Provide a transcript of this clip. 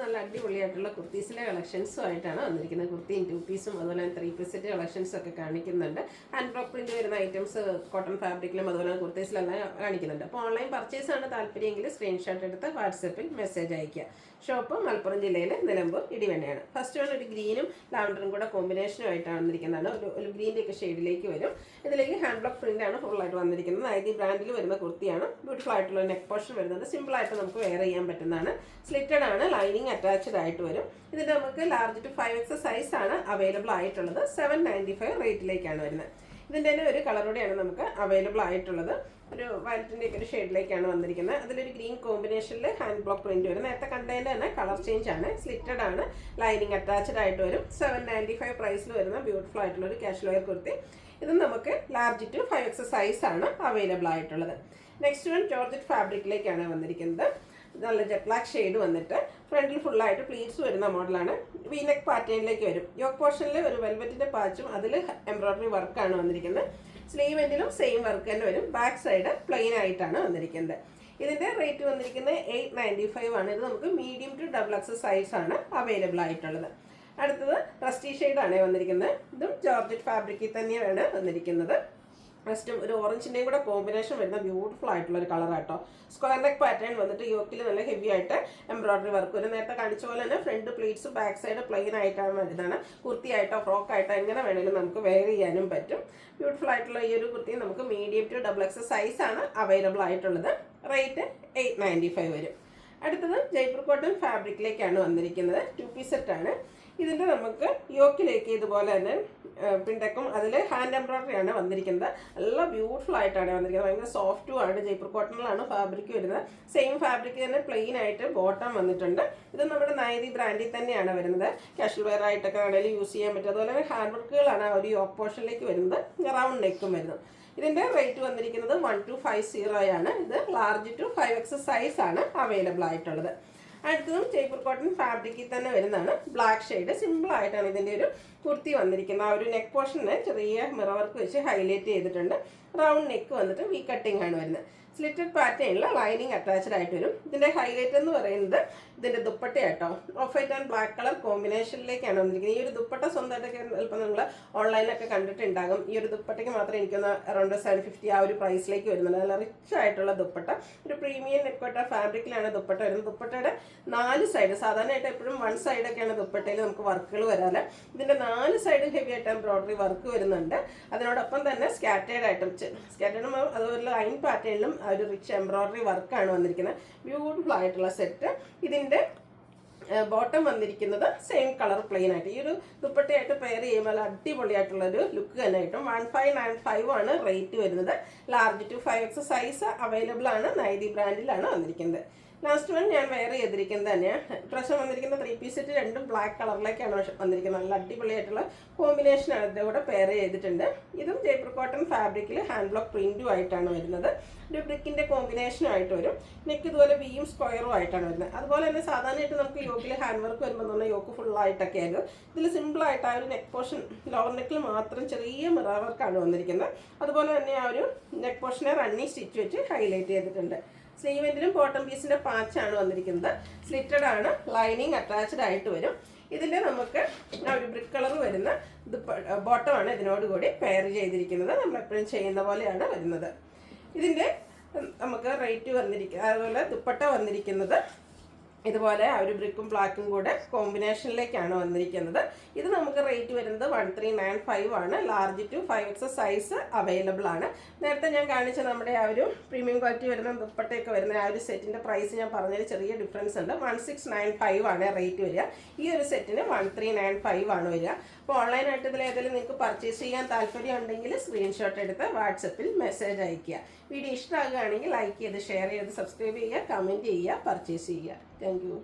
നല്ല അടിപൊളിയായിട്ടുള്ള കുർത്തീസിലെ കളക്ഷൻസുമായിട്ടാണ് വന്നിരിക്കുന്നത്. കുർത്തിയും 2 പീസും അതുപോലെ 3 പീസ് സെറ്റ് കളക്ഷൻസ് ഒക്കെ കാണിക്കുന്നുണ്ട്. ഹാൻഡ് ബ്ലോക്ക് പ്രിന്റ് വരുന്ന ഐറ്റംസ് കോട്ടൺ ഫാബ്രിക്കിലും അതുപോലെ കുർത്തീസിലെല്ലാം കാണിക്കുന്നുണ്ട്. അപ്പോൾ ഓൺലൈൻ പർച്ചേസ് ആണ് താല്പര്യമെങ്കിൽ സ്ക്രീൻഷോട്ട് എടുത്ത് വാട്സപ്പിൽ മെസ്സേജ് അയയ്ക്കുക. ഷോപ്പ് മലപ്പുറം ജില്ലയിലെ നിലമ്പൂർ ഇടിവണ്ണയാണ്. ഫസ്റ്റ് വൺ ഒരു ഗ്രീനും ലാവൻഡറും കൂടെ കോമ്പിനേഷനുമായിട്ടാണ് വന്നിരിക്കുന്നതാണ്. ഒരു ഗ്രീൻ്റെ ഒക്കെ ഷെയ്ഡിലേക്ക് വരും. ഇതിലേക്ക് ഹാൻഡ് ബ്ലോക്ക് പ്രിന്റ് ആണ് ഫുള്ളായിട്ട് വന്നിരിക്കുന്നത്. ഐദി ബ്രാൻഡിൽ വരുന്ന കുർത്തിയാണ്. ബ്യൂട്ടിഫുൾ ആയിട്ടുള്ള നെക്ക് പോർഷൻ വരുന്നുണ്ട്. സിമ്പിൾ ആയിട്ട് നമുക്ക് വെയർ ചെയ്യാൻ പറ്റുന്നതാണ്. സ്ലിറ്റഡ് ആണ്, ലൈനിങ് അറ്റാച്ച്ഡ് ആയിട്ട് വരും. ഇതിന്റെ നമുക്ക് ലാർജ് ടു 5X സൈസ് ആണ് അവൈലബിൾ ആയിട്ടുള്ളത്. 795 റേറ്റിലേക്കാണ് വരുന്നത്. ഇതിൻ്റെ തന്നെ ഒരു കളറോടെയാണ് നമുക്ക് അവൈലബിൾ ആയിട്ടുള്ളത്. ഒരു വയലറ്റിൻ്റെ ഒക്കെ ഒരു ഷെയ്ഡിലേക്കാണ് വന്നിരിക്കുന്നത്. അതിലൊരു ഗ്രീൻ കോമ്പിനേഷനിൽ ഹാൻഡ് ബ്ലോക്ക് പ്രിന്റ് വരും. നേരത്തെ കണ്ടതിൻ്റെ തന്നെ കളർ ചേഞ്ച് ആണ്. സ്ലിറ്റഡ് ആണ്, ലൈനിങ് അറ്റാച്ച്ഡ് ആയിട്ട് വരും. 795 പ്രൈസിൽ വരുന്ന ബ്യൂട്ടിഫുൾ ആയിട്ടുള്ള ഒരു കാഷ്വൽ വെയർ കുർത്തി. ഇത് നമുക്ക് ലാർജ് ടു 5X സൈസ് ആണ് അവൈലബിൾ ആയിട്ടുള്ളത്. നെക്സ്റ്റ് വൺ ജോർജറ്റ് ഫാബ്രിക്കിലേക്കാണ് വന്നിരിക്കുന്നത്. നല്ല ജെറ്റ് ബ്ലാക്ക് ഷെയ്ഡ് വന്നിട്ട് ഫ്രണ്ടിൽ ഫുള്ളായിട്ട് പ്ലീറ്റ്സ് വരുന്ന മോഡലാണ്. വീനെക്ക് പാറ്റേണിലേക്ക് വരും. യോക്ക് പോർഷനിൽ ഒരു വെൽവെറ്റിൻ്റെ പാച്ചും അതിൽ എംബ്രോയിഡറി വർക്കാണ് വന്നിരിക്കുന്നത്. സ്ലീവ് എൻഡിലും സെയിം വർക്ക് തന്നെ വരും. ബാക്ക് സൈഡ് പ്ലെയിൻ ആയിട്ടാണ് വന്നിരിക്കുന്നത്. ഇതിൻ്റെ റേറ്റ് വന്നിരിക്കുന്നത് 895 ആണ്. ഇത് നമുക്ക് മീഡിയം ടു XXL സൈസ് ആണ് അവൈലബിൾ ആയിട്ടുള്ളത്. അടുത്തത് റസ്റ്റി ഷെയ്ഡാണ് വന്നിരിക്കുന്നത്. ഇതും ജോർജറ്റ് ഫാബ്രിക്കിൽ തന്നെയാണ് വന്നിരിക്കുന്നത്. ഫസ്റ്റും ഒരു ഓറഞ്ചിൻ്റെയും കൂടെ കോമ്പിനേഷൻ വരുന്ന ബ്യൂട്ടിഫുൾ ആയിട്ടുള്ള ഒരു കളറാട്ടോ. സ്ക്വയർ നെക്ക് പാറ്റേൺ വന്നിട്ട് യോക്കിൽ നല്ല ഹെവി ആയിട്ട് എംബ്രോയിഡറി വർക്ക് വരും. നേരത്തെ കാണിച്ച പോലെ തന്നെ front pleats back side plain ആയിട്ടാണ് വരുന്നതാണ്. കുർത്തിയായിട്ടോ ഫ്രോക്കായിട്ടോ എങ്ങനെ വേണമെങ്കിലും നമുക്ക് വെയർ ചെയ്യാനും പറ്റും. ബ്യൂട്ടിഫുൾ ആയിട്ടുള്ള ഈ ഒരു കുർത്തി നമുക്ക് മീഡിയം ടു XXL സൈസ് ആണ് അവൈലബിൾ ആയിട്ടുള്ളത്. റേറ്റ് 895 വരും. അടുത്തത് ജയ്പൂർ കോട്ടൺ ഫാബ്രിക്കിലേക്കാണ് വന്നിരിക്കുന്നത്. 2 പീസ് സെറ്റാണ്. ഇതിൻ്റെ നമുക്ക് യോക്കിലേക്ക് ഇതുപോലെ തന്നെ പിണ്ടക്കും അതിൽ ഹാൻഡ് എംബ്രോയിഡറി ആണ് വന്നിരിക്കുന്നത്. നല്ല ബ്യൂട്ടിഫുൾ ആയിട്ടാണ് വന്നിരിക്കുന്നത്. ഭയങ്കര സോഫ്റ്റും ആണ്. ജയ്പൂർ കോട്ടണിലാണ് ഫാബ്രിക് വരുന്നത്. സെയിം ഫാബ്രിക് തന്നെ പ്ലെയിൻ ആയിട്ട് ബോട്ടം വന്നിട്ടുണ്ട്. ഇത് നമ്മുടെ നൈതി ബ്രാൻഡിൽ തന്നെയാണ് വരുന്നത്. കാഷ്വൽ വെയർ ആയിട്ടൊക്കെ ആണെങ്കിലും യൂസ് ചെയ്യാൻ പറ്റും. അതുപോലെ തന്നെ ഹാൻഡ് വർക്കുകളാണ് ഒരു യോക്ക് പോർഷനിലേക്ക് വരുന്നത്. റൗണ്ട് നെക്കും വരുന്നത്. ഇതിൻ്റെ റേറ്റ് വന്നിരിക്കുന്നത് 1250 ആണ്. ഇത് ലാർജ് ടു 5X സൈസ് ആണ് അവൈലബിൾ ആയിട്ടുള്ളത്. അടുത്തതും ജയ്പൂർ കോട്ടൺ ഫാബ്രിക്കിൽ തന്നെ വരുന്നതാണ്. ബ്ലാക്ക് ഷെയ്ഡ് സിമ്പിൾ ആയിട്ടാണ് ഇതിൻ്റെ ഒരു കുർത്തി വന്നിരിക്കുന്നത്. ആ ഒരു നെക്ക് പോർഷന് ചെറിയ മിറർ വർക്ക് വെച്ച് ഹൈലൈറ്റ് ചെയ്തിട്ടുണ്ട്. റൗണ്ട് നെക്ക് വന്നിട്ട് വി കട്ടിംഗ് ആണ് വരുന്നത്. സ്ലിറ്റഡ് പാറ്റേണിൽ ലൈനിങ് അറ്റാച്ച്ഡ് ആയിട്ട് വരും. ഇതിൻ്റെ ഹൈലൈറ്റ് എന്ന് പറയുന്നത് ഇതിൻ്റെ ദുപ്പട്ടയാട്ടോ. Off white and black colour കോമ്പിനേഷനിലേക്കാണ് വന്നിരിക്കുന്നത്. ഈ ഒരു ദുപ്പട്ട സ്വന്തമായിട്ടൊക്കെ ചിലപ്പോൾ നിങ്ങൾ ഓൺലൈനിലൊക്കെ കണ്ടിട്ടുണ്ടാകും. ഈ ഒരു ദുപ്പട്ടയ്ക്ക് മാത്രമേ എനിക്കൊന്ന് അറൗണ്ട് 750 ആ ഒരു പ്രൈസിലേക്ക് വരുന്നുണ്ട്. നല്ല റിച്ച് ആയിട്ടുള്ള ദുപ്പട്ട. ഒരു പ്രീമിയം നെക്കോട്ട ഫാബ്രിക്കിലാണ് ദുപ്പട്ട വരുന്നത്. ദുപ്പട്ടയുടെ 4 സൈഡ് സാധാരണയായിട്ട് എപ്പോഴും 1 സൈഡൊക്കെയാണ് ദുപ്പട്ടയിൽ നമുക്ക് വർക്കുകൾ വരാറ്. ഇതിൻ്റെ 4 സൈഡ് ഹെവി ആയിട്ട് എംബ്രോയിഡറി വർക്ക് വരുന്നുണ്ട്. അതിനോടൊപ്പം തന്നെ സ്കാറ്റേഡ് ആയിട്ടും അതുപോലെ ലൈൻ പാറ്റേണിലും ആ ഒരു റിച്ച് എംബ്രോയിഡറി വർക്കാണ് വന്നിരിക്കുന്നത്. ബ്യൂട്ടിഫുൾ ആയിട്ടുള്ള സെറ്റ്. ഇതിൻ്റെ ബോട്ടം വന്നിരിക്കുന്നത് സെയിം കളർ പ്ലെയിൻ ആയിട്ട്. ഈ ഒരു ദുപ്പട്ടയായിട്ട് പെയർ ചെയ്യുമ്പോൾ അടിപൊളിയായിട്ടുള്ളൊരു ലുക്ക് തന്നെ കിട്ടും. 1595 ആണ് റേറ്റ് വരുന്നത്. Large to 5X size available ആണ്. നൈതി ബ്രാൻഡിലാണ് വന്നിരിക്കുന്നത്. ലാസ്റ്റ് വൺ ഞാൻ വെയർ ചെയ്തിരിക്കുന്നത് തന്നെയാണ്. പ്രാവശ്യം വന്നിരിക്കുന്ന 3 പീസ് സെറ്റ് രണ്ടും ബ്ലാക്ക് കളറിലേക്കാണ് വന്നിരിക്കുന്നത്. നല്ല അടിപൊളിയായിട്ടുള്ള കോമ്പിനേഷനാണ് ഇതിൻ്റെ കൂടെ പെയർ ചെയ്തിട്ടുണ്ട്. ഇതും ജയ്പൂർ കോട്ടൺ ഫാബ്രിക്കിൽ ഹാൻഡ് ബ്ലോക്ക് പ്രിന്റും ആയിട്ടാണ് വരുന്നത്. ഒരു ബ്രിക്കിൻ്റെ കോമ്പിനേഷനായിട്ട് വരും. നെക്ക് ഇതുപോലെ വിയും സ്ക്വയറും ആയിട്ടാണ് വരുന്നത്. അതുപോലെ തന്നെ സാധാരണയായിട്ട് നമുക്ക് യോക്കിൽ ഹാൻഡ് വർക്ക് വരുമ്പോൾ തന്നെ യോക്ക് ഫുള്ളായിട്ടൊക്കെ ആയിരുന്നു. ഇതിൽ സിമ്പിളായിട്ട് ആ ഒരു നെക്ക് പോർഷൻ ലോവർ നെക്കിൽ മാത്രം ചെറിയ മിറർ വർക്കാണ് വന്നിരിക്കുന്നത്. അതുപോലെ തന്നെ ആ ഒരു നെക്ക് പോർഷനെ റണ്ണി സ്റ്റിച്ച് വെച്ച് ഹൈലൈറ്റ് ചെയ്തിട്ടുണ്ട്. സ്ലീവ് എൻഡിലും ബോട്ടം പീസിൻ്റെ പാച്ചാണ് വന്നിരിക്കുന്നത്. സ്ലിറ്റഡ് ആണ്, ലൈനിങ് അറ്റാച്ച്ഡ് ആയിട്ട് വരും. ഇതിൻ്റെ നമുക്ക് ആ ഒരു ബ്രിക്ക് കളർ വരുന്ന ബോട്ടമാണ് ഇതിനോടുകൂടി പെയർ ചെയ്തിരിക്കുന്നത്. നമ്മളെപ്പോഴും ചെയ്യുന്ന പോലെയാണ് വരുന്നത്. ഇതിൻ്റെ നമുക്ക് റേറ്റ് വന്നിരിക്കുന്നത് അതുപോലെ ദുപ്പട്ട വന്നിരിക്കുന്നത് ഇതുപോലെ ആ ഒരു ബ്രിക്കും ബ്ലാക്കും കൂടെ കോമ്പിനേഷനിലേക്കാണ് വന്നിരിക്കുന്നത്. ഇത് നമുക്ക് റേറ്റ് വരുന്നത് 1395 ആണ്. Large to 5X size available ആണ്. നേരത്തെ ഞാൻ കാണിച്ച നമ്മുടെ ആ ഒരു പ്രീമിയം ക്വാളിറ്റി വരുന്ന ദുപ്പട്ടയൊക്കെ വരുന്ന ആ ഒരു സെറ്റിൻ്റെ പ്രൈസ് ഞാൻ പറഞ്ഞതിൽ ചെറിയ ഡിഫറൻസ് ഉണ്ട്. 1695 ആണ് റേറ്റ് വരിക. ഈ ഒരു സെറ്റിന് 1395 ആണ് വരിക. അപ്പോൾ ഓൺലൈനായിട്ട് ഇതിൽ ഏതെങ്കിലും നിങ്ങൾക്ക് പർച്ചേസ് ചെയ്യാൻ താല്പര്യം ഉണ്ടെങ്കിൽ സ്ക്രീൻഷോട്ട് എടുത്ത് വാട്സപ്പിൽ മെസ്സേജ് അയയ്ക്കുക. വീഡിയോ ഇഷ്ടമാകുകയാണെങ്കിൽ ലൈക്ക് ചെയ്ത് ഷെയർ ചെയ്ത് സബ്സ്ക്രൈബ് ചെയ്യുക, കമൻറ്റ് ചെയ്യുക, പർച്ചേസ് ചെയ്യുക. Thank you.